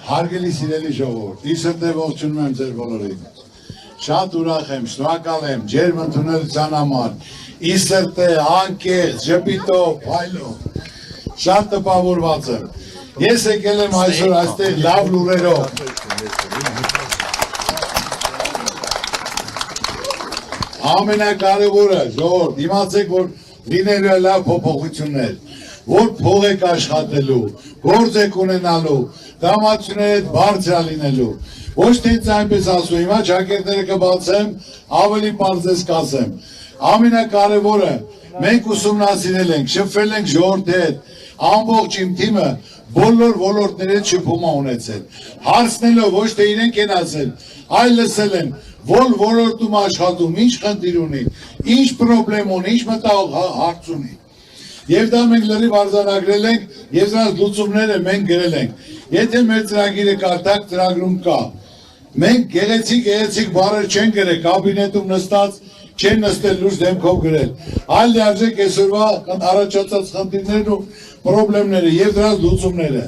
Հարգելի սիրելի ժողովուրդ, իսրտե ողջունում եմ ձեր բոլորին։ Շատ ուրախ եմ, շնորհակալ եմ ջերմ ընդունելության համար։ Իսրտե, անկեղծ, ժպիտով, փայլով։ Շատ տպավորված եմ։ Ես եկել եմ այսօր այստեղ լավ լուրերով։ Ամենակարևորը, ժողովուրդ, իմացեք, որ լինելու է լավ փոփոխություններ, որ փող եք աշխատելու, գործ եք ունենալու, դրամատուրգների հետ բարձր լինելու։ Ոչ թե ինձ այնպես ասում, հիմա ճակերտները կբացեմ, ավելի պարզես կասեմ։ Ամենակարևորը մենք ուսումնասիրել ենք, շփվել ենք ժողովրդի հետ, ամբողջ իմ թիմը բոլոր ոլորտների հետ շփում ունեցել։ Հարցնելով ոչ թե իրենք են ասել, այլ լսել են, որ ոլորտում աշխատում, ինչ խնդիր ունի, ինչ պրոբլեմ ունի, ինչ մտահոգ հարց ունի։ Եվ դա մենք լրիվ արձանագրել ենք, եւ դրանց լուծումները մենք գրել ենք։ Եթե մեր ծրագիրը կարդաք, ծրագրում կա։ Մենք գեղեցիկ բառեր չեն գրել, կաբինետում նստած չեն նստել լուրջ դեմքով գրել։ Այլ լիարժեք այսօրվա առաջացած խնդիրներն ու պրոբլեմները եւ դրանց լուծումները։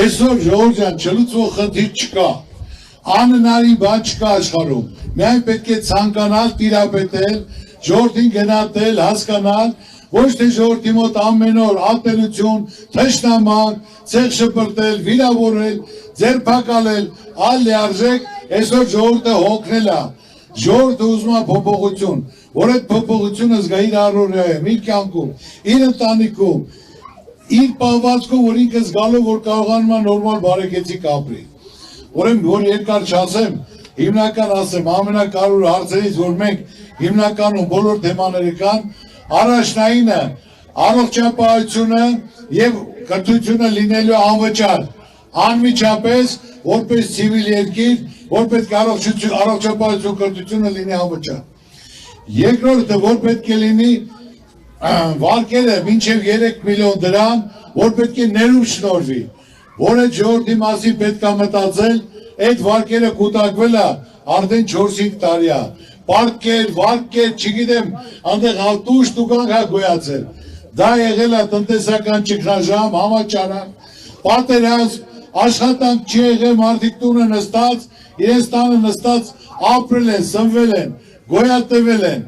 Այսօր ժողովուրդ ջան, չլուծվող խնդիր չկա։ Անհնարին բան չկա աշխարհում։ Միայն պետք է ցանկանալ, տիրապետել, ժողովրդին գնահատել, հասկանալ, ոչ թե ժողովրդի մոտ ամեն օր ատելություն, թշնամանք, ցեղ շպրտել, վիրավորել, ձերբակալել, այլ լիարժեք այսօր ժողովուրդը հոգնել է։ Ժողովուրդը ուզում է փոփոխություն, որ այդ փոփոխությունը զգա իր առօրյայում, իր կյանքում, իր ընտանիքում, իր պահվածքով, որ ինքը զգալով, որ կարողանում է նորմալ բարեկեցիկ ապրի։ Ուրեմն որ երկար չասեմ, հիմնական ասեմ, ամենակարևոր հարցերից, որ մենք հիմնականում բոլոր թեմաները կան, առաջնայինը առողջապահությունը եւ կրթությունը լինելու անվճար, անմիջապես որպես ցիվիլ երկիր, որ պետք է առողջապահություն կրթությունը լինի անվճար։ Երկրորդը, որ պետք է լինի վարկերը մինչև 3 միլիոն դրամ, որ պետք է ներում շնորհվի, որ այդ ժողովրդի մասին պետք է մտածել, այդ վարկերը կուտակվել է արդեն 4-5 տարի է։ Պարկեր, վարկեր, չգիտեմ, այնտեղ հատուշ տուգանք է գոյացել։ Դա եղել է տնտեսական ճգնաժամ, համաճարակ, պատերազմ, աշխատանք չի եղել, մարդիկ տունը նստած, իրենց տանը նստած ապրել են, սնվել են, գոյատևել են,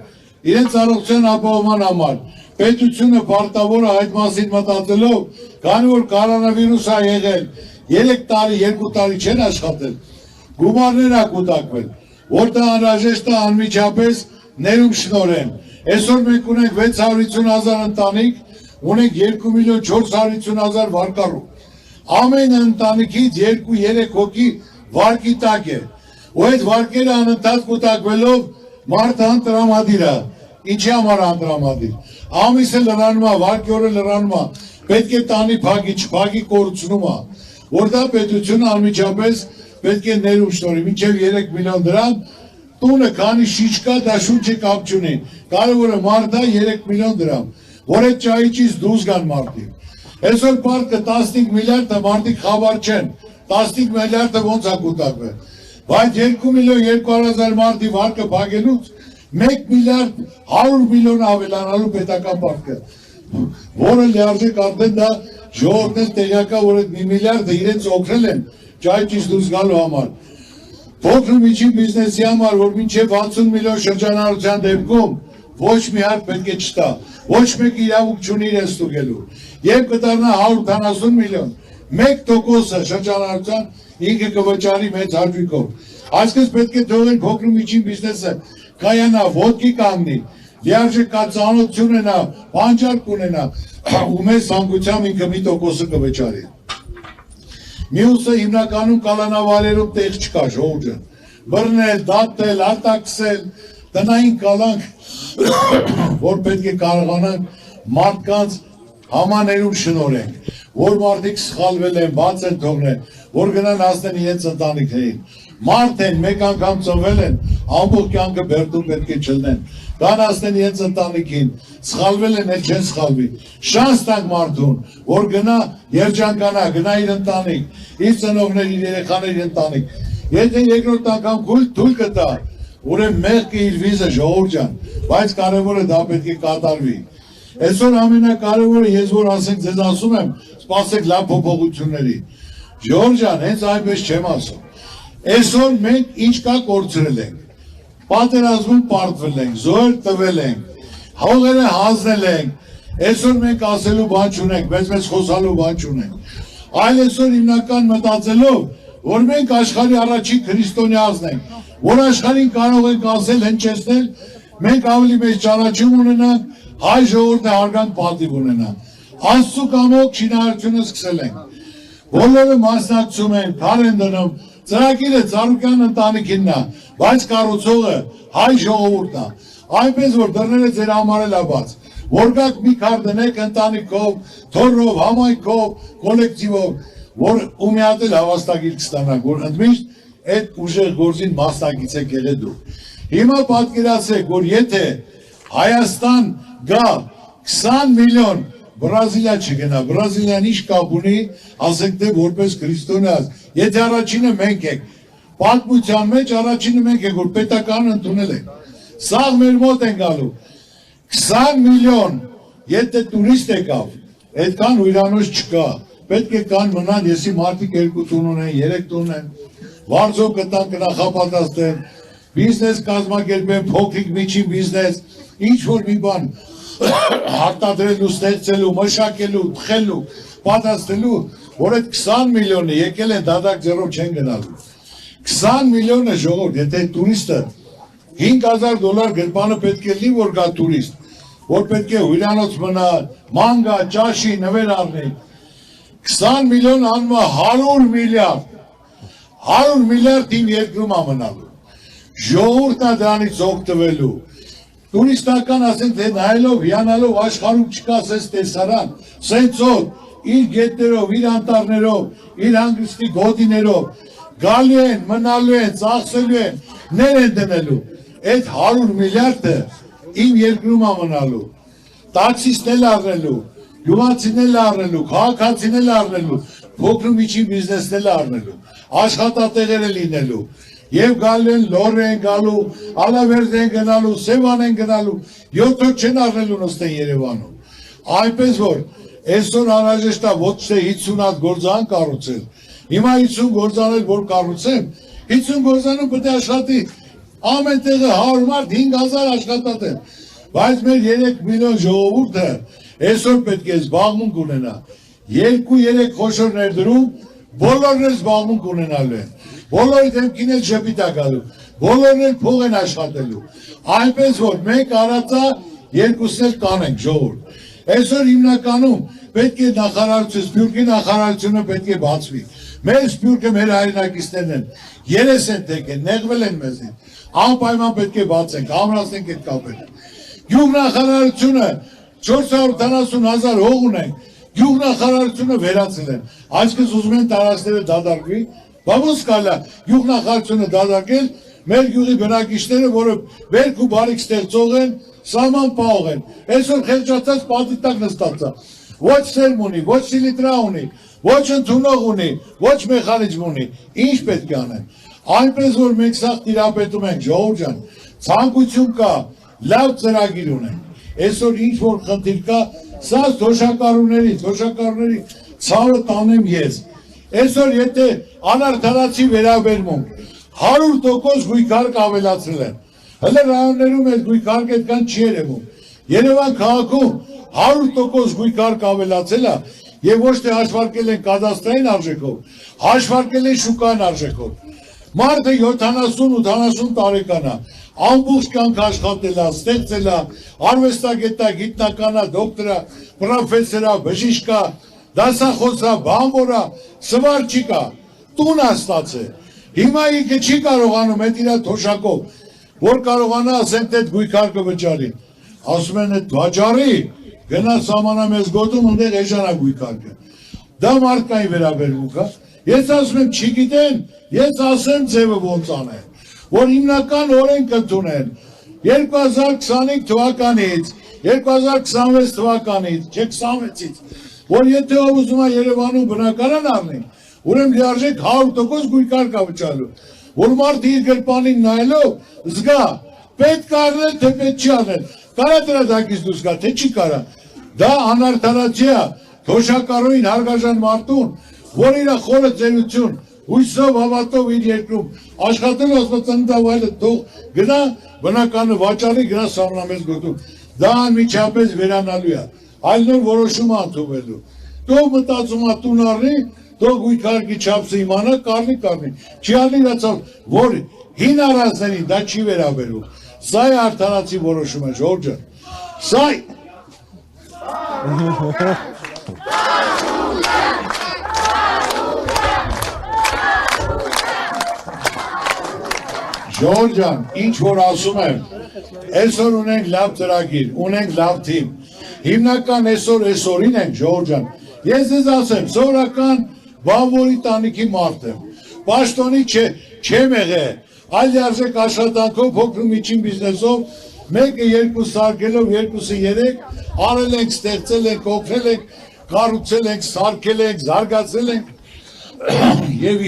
իրենց առողջության ապահովման համար։ Պետությունը պարտավոր է այդ մասին մտածելով, քանի որ կորոնավիրուս է եղել, 3 տարի, 2 տարի չեն աշխատել, գումարներ է կուտակվել, որտեղ անհրաժեշտ է անմիջապես ներում շնորհեն։ Այսօր մենք ունենք 650,000 ընտանիք, ունենք 2,450,000 վարկառու։ Ամեն ընտանիքից 2-3 հոգի վարկի տակ է։ Ու այդ վարկերը անընդհատ կուտակվելով մարդը անտրամադիր է։ Ինչի համար անտրամադիր։ Ամիսը լրանում է, վարկի օրը լրանում է, պետք է տանի փակի, չփակի կորցնում է, որ դա պետությունը անմիջապես պետք է ներում շնորհի, մինչև 3 միլիոն դրամ, տունը քանի շիչ կա, դա շունչը կապ չունի, կարևորը մարդը 3 միլիոն դրամ, որ այդ ճահիճից դուրս գան մարդիկ։ Այսօր պարտքը 15 միլիարդը մարդիկ խաբար չեն, 15 միլիարդը ոնց է կուտակվել, բայց 2 միլիոն 200,000 մարդի վարկը փակելուց 1 միլիարդ 100 միլիոն ավելանալու պետական պարտքը, որը լիարժեք արդեն դա ժողովուրդն տեղյակա, որ այդ 1 միլիարդը իրենց օգնել են ճահիճից դուրս գալու համար։ Փոքր ու միջին բիզնեսի համար, որ մինչև 60 միլիոն շրջանառության դեպքում ոչ մի հարկ պետք է չտա, ոչ մեկ իրավունք չունի իրեն ստուգելու։ Եվ կդառնա 170 միլիոն, 1% շրջանառության ինքը կվճարի մեծ հաշվիկով։ Այսպես պետք է թողել փոքր ու միջին բիզնեսը կայանա, ոտքի կանգնի, լիարժեք ծանոթություն ունենա, բանջարկ ունենա, ու մեծ ցանկությամբ ինքը մի տոկոսը կվճարի։ Մյուսը հիմնականում կալանավարերում տեղ չկա, ժողովուրդ ջան, բռնել, դատել, արտաքսել, տնային կալանք, որ պետք է կարողանանք մարդկանց համաներում շնորհենք, որ մարդիկ սխալվել են, բաց են թողնել, որ գնան հասնեն իրենց ընտանիքներին։ Մարդ են, մեկ անգամ ծնվել են, ամբողջ կյանքը բերդում պետք է չլնեն, կան հասնեն իրենց ընտանիքին, սխալվել են, էլ չեն սխալվի։ Շանս տանք մարդուն, որ գնա երջանկանա, գնա իր ընտանիք, իր ծնողներ, իր երեխաներ, իր ընտանիք։ Եթե երկրորդ անգամ թույլ կտա, ուրեմն մեղքը իր վիզը, ժողովուրդ ջան, բայց կարևորը դա պետք է կատարվի։ Այսօր ամենակարևորը ես որ ասենք ձեզ ասում եմ, սպասեք լավ փոփոխությունների, Ժորժան, հենց այնպես չեմ ասում։ Այսօր մենք ինչ կա կորցրել ենք։ Պատերազմում պարտվել ենք, զոհեր տվել ենք, հողերը հանձնել ենք։ Այսօր մենք ասելու բան չունենք, մեզ խոսալու բան չունենք։ Այլ այսօր հիմնական մտածելով, որ մենք աշխարհի առաջին քրիստոնյաներն ենք, որ աշխարհին կարող ենք ասել հնչեցնել, մենք ավելի մեծ ճանաչում ունենանք, հայ ժողովուրդը հարգանք պատիվ ունենա։ Աստծո կամոք շինարարությունը սկսել ենք։ Բոլորը մասնակցում են, քար են դնում, ծրագիրը Ծառուկյան ընտանիքինն է, բայց կառուցողը հայ ժողովուրդն է։ Այնպես որ դռները ձեր համար էլ է բաց, որ գաք մի քար դնեք ընտանիքով, թոռով, համայնքով, կոլեկտիվով, որ ու մի հատ էլ հավաստագիր կստանաք, որ ընդմիշտ այդ ուժեղ գործին մասնակից եք եղել դուք։ Հիմա պատկերացրեք, որ եթե Հայաստան գա 20 միլիոն Բրազիլիա չգնա, Բրազիլիան ինչ կապ ունի, ասենք թե որպես քրիստոնյաց, եթե առաջինը մենք ենք, պատմության մեջ առաջինը մենք ենք, որ պետականն ընդունել ենք, սաղ մեր մոտ են գալու, 20 միլիոն, եթե տուրիստ եկավ, այդքան հյուրանոց չկա, պետք է կան մնան, եսի մարդիկ 2 տուն ունեն, 3 տուն են, վարձով կտան կնախապատասխեն, բիզնես կազմակերպեն, փոքրիկ միջին բիզնես, ինչ որ մի բան հարտադրելու, ստեղծելու, մշակելու, թխելու, պատասխանելու, որ այդ 20 միլիոնը եկել են դադակ ձեռով չեն գնալու։ 20 միլիոնը ժողովուրդ, եթե տուրիստը $5,000 գրպանը պետք է լի, որ գա տուրիստ, որ պետք է հյուրանոց մնա, ման գա, ճաշի, նվեր առնի։ 20 միլիոն անում է 100 միլիարդ, 100 միլիարդ իմ երկրում է մնալու։ Ժողովուրդն է դրանից օգտվելու։ Տուրիստական ասենք, թե նայելով, հիանալով աշխարհում չկա սենց տեսարան, սենց օր, իր գետներով, իր անտառներով, իր հանգստի գոտիներով, գալու են, մնալու են, ծախսելու են, ներ են դնելու, այդ 100 միլիարդը իմ երկրում է մնալու, տաքսիստն էլ առնելու, գյուղացին էլ առնելու, քաղաքացին էլ առնելու, փոքր ու միջին բիզնեսն էլ առնելու, աշխատատեղերը լինելու, Եվ գալու են, լոր են գալու, ալավերդ են գնալու, սևան են գնալու, 7 օր չեն առնելու նստեն Երևանում։ Այնպես որ, այսօր անհրաժեշտ է ոչ թե 50 հատ գործան կառուցել, հիմա 50 գործանել որ կառուցեմ, 50 գործանում պետք է աշխատի, ամեն տեղը 100 մարդ 5,000 աշխատատեն, բայց մեր 3 միլիոն ժողովուրդը այսօր պետք է զբաղմունք ունենա, 2-3 խոշոր ներդրում, բոլորն էլ զբաղմունք ունենալու են, բոլորի դեմքին էլ ժպիտ է գալու, բոլորն էլ փող են աշխատելու, այնպես որ մենք արածա երկուսն էլ կանենք ժողովուրդ, այսօր հիմնականում պետք է նախարարությունը, Սփյուռքի նախարարությունը պետք է բացվի, մեր Սփյուռքը մեր հայրենակիցներն են, երես են թեկել, նեղվել են մեզին, անպայման պետք է բացենք, ամրացնենք այդ կապերը, գյուղնախարարությունը 470,000 հող ունենք, գյուղնախարարությունը վերացել են, այսպես ուզում են տարածքները դադարվի, Բավոս կալա գյուղնախարարությունը դադարել, մեր գյուղի բնակիչները, որը բերք ու բարիք ստեղծող են, սահման պահող են, այսօր խեղճացած պատի տակ նստած է, ոչ սերմ ունի, ոչ սիլիտրա ունի, ոչ ընդունող ունի, ոչ մեխանիզմ ունի, ինչ պետք է անեն, այնպես որ մենք սաղ տիրապետում ենք, ժողովուրդ ջան, ցանկություն կա, լավ ծրագիր ունենք, այսօր ինչ որ խնդիր կա, սա թոշակառուների ցավը տանեմ ես, այսօր եթե անարդարացի վերաբերմունք 100% գույքարկ ավելացրել են, հələ ռայոններում այս գույքարկ այդքան չի երևում, Երևան քաղաքում 100% գույքարկ ավելացել է եւ ոչ թե հաշվարկել են կադաստրային արժեքով, հաշվարկել են շուկան արժեքով, մարդը 70-80 տարեկան է, ամբողջ կյանք աշխատել է, ստեղծել է, արվեստագետ է, գիտնական է, դոկտոր է, պրոֆեսոր է, բժիշկ է, դասախոս է, բանվոր է, սվարչիկ է, տուն է ստացել, հիմա ինքը չի կարողանում այդ իր թոշակով, որ կարողանա ասենք այդ գույքարկը վճարի, ասում են այդ վաճառի, գնա սահմանամերձ գոտում ընդեղ էժանա գույքարկը, դա մարդկային վերաբերմունք է, ես ասում եմ չգիտեն, ես ասեմ ձևը ոնց անեն, որ հիմնական օրենք ընդունեն 2025 թվականից, 2026 թվականից, չէ 26-ից, որ եթե ուզում է Երևանում բնակարան առնի, ուրեմն լիարժեք 100% գույքարկ է վճարելու, որ մարդը իր գրպանին նայելով զգա, պետք է առնել, թե պետք չի առնել, կարա դրա դակից դուրս գա, թե չի կարա, դա անարդարացի է, թոշակառուին հարգաժան մարդուն, որ իր խորը ծերություն, հույսով հավատով իր երկրում աշխատել ոստիկանավայրը թող գնա բնականը վաճառի գնա սառնամես գոտում։ Դա անմիջապես վերանալու է, այլ նոր որոշում ընդունելու։ Թող մտածում է տուն առնի, թող գույքարկի չափսը իմանա, կառնի։ Չի ալի իրացավ, որ հին առանձներին դա չի վերաբերում։ Սա է արդարացի որոշումը, Ժորժ ջան։ Սա Ժորժ ջան, ինչ որ ասում եմ, այսօր ունենք լավ ծրագիր, ունենք լավ թիմ։ Հիմնական այսօրին ենք, Ժորժ ջան։ Ես ձեզ ասեմ, սովորական բանվորի տանիքի մարդ եմ։ Պաշտոնի չեմ եղել, այլ լիարժեք աշխատանքով, փոքր ու միջին բիզնեսով, մեկը երկու սարքելով, երկուսը երեք, արել ենք, ստեղծել ենք, օգնել ենք, կառուցել ենք, սարքել ենք, զարգացել ենք, եւ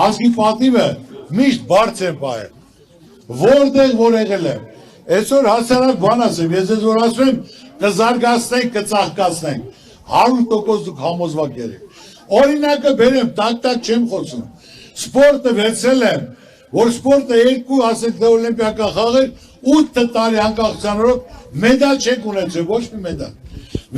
ազգի պատիվը միշտ բարձր եմ պահել, որտեղ որ եղել եմ, այսօր հասարակ բան ասեմ, ես ձեզ որ ասում եմ, կզարգացնենք, կծաղկացնենք, 100% դուք համոզված եղեք, օրինակը բերեմ, տակ չեմ խոսում, սպորտը վերցել եմ, որ սպորտը երկու ասեք դա օլիմպիական խաղեր 8 տարի անկախության օրոք մեդալ չեք ունեցել, ոչ մի մեդալ,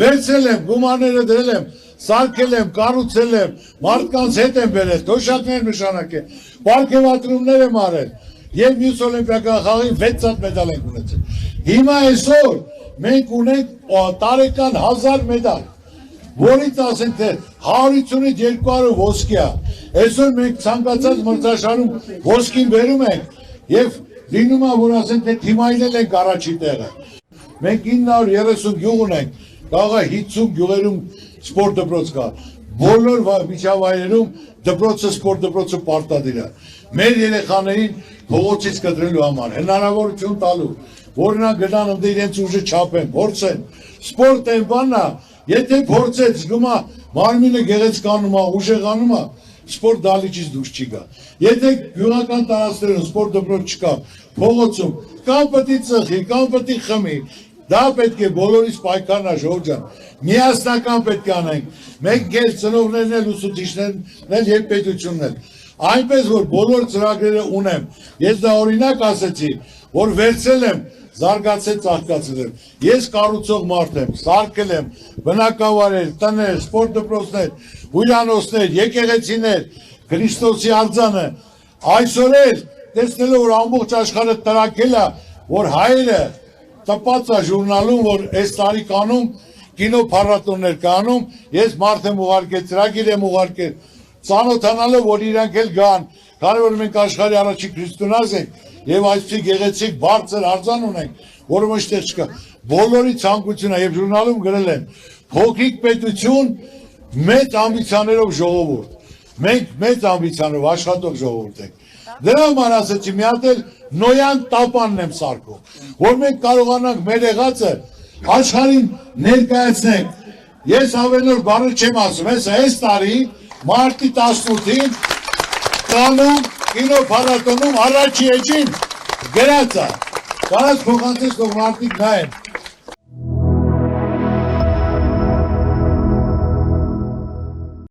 վերցել եմ, գումարները դրել եմ, սարքել եմ, կառուցել եմ, մարդկանց հետ եմ բերել, թոշակներ նշանակել, պարգևատրումներ եմ արել եւ մյուս օլիմպիական խաղին 6 հատ մեդալ ենք ունեցել։ Հիմա այսօր մենք ունենք տարեկան 1000 մեդալ, որից ասենք թե 150-ից 200 ոսկի է։ Այսօր մենք ցանկացած մրցաշարում ոսկին բերում ենք եւ լինում է որ ասենք թե թիմայնել ենք առաջի տեղը։ Մենք 930 գյուղ ունենք, կարող է 50 գյուղերում սպորտ դպրոց կա։ Բոլոր միջավայրերում դպրոցը սպորտ դպրոցը պարտադիր է։ Մեր երեխաներին փողոցից կտրելու համար հնարավորություն տալու, որ նա գնան ընդ իրենց ուժը չափեն, փորձեն։ Սպորտը բանն է, եթե փորձեց գումա մարմինը գեղեցկանում է, ուժեղանում է, սպորտ դալիճից դուրս չի գա։ Եթե գյուղական տարածքներում սպորտ դպրոց չկա, փողոցում կամ պետք է ծխի, կամ պետք է խմի, դա պետք է բոլորիս պայքարն է, Ժորժ ջան, միասնական պետք է անենք, մենք գեր ծնողներն էլ, ուսուցիչներն էլ եւ պետությունն էլ, այնպես որ բոլոր ծրագրերը ունեմ, ես դա օրինակ ասեցի, որ վերցել եմ, զարգացել ծաղկացել եմ, ես կառուցող մարդ եմ, սարքել եմ, բնակավայրեր, տներ, սպորտ դպրոցներ, հյուրանոցներ, եկեղեցիներ, Քրիստոսի արձանը, այսօր էլ տեսնելով որ ամբողջ աշխարհը տրակել է, որ հայերը տպած է ժուրնալում, որ այս տարեկանում կինո փառատոներ կանում, ես մարդ եմ ուղարկել, ծրագիր եմ ուղարկել, ծանոթանալով որ իրանք էլ գան, քանի որ մենք աշխարհի առաջի քրիստոնյաց ենք եւ այսպիսի գեղեցիկ բարձր արձան ունենք, որը ոչ թե չկա, բոլորի ցանկությունն է եւ ժուրնալում գրել են փոքրիկ պետություն մեծ ամբիցիաներով ժողովուրդ, մենք մեծ ամբիցիաներով աշխատող ժողովուրդ ենք, դրա համար ասեցի մի հատ էլ նոյան տապանն եմ սարքում, որ մենք կարողանանք մեր եղածը աշխարհին ներկայացնենք, ես ավելորդ բառը չեմ ասում, այս տարի մարտի 18-ին Կանում կինո փառատոնում առաջի էջին գրած է, կարած փոխանցես թող մարդիկ նայեն,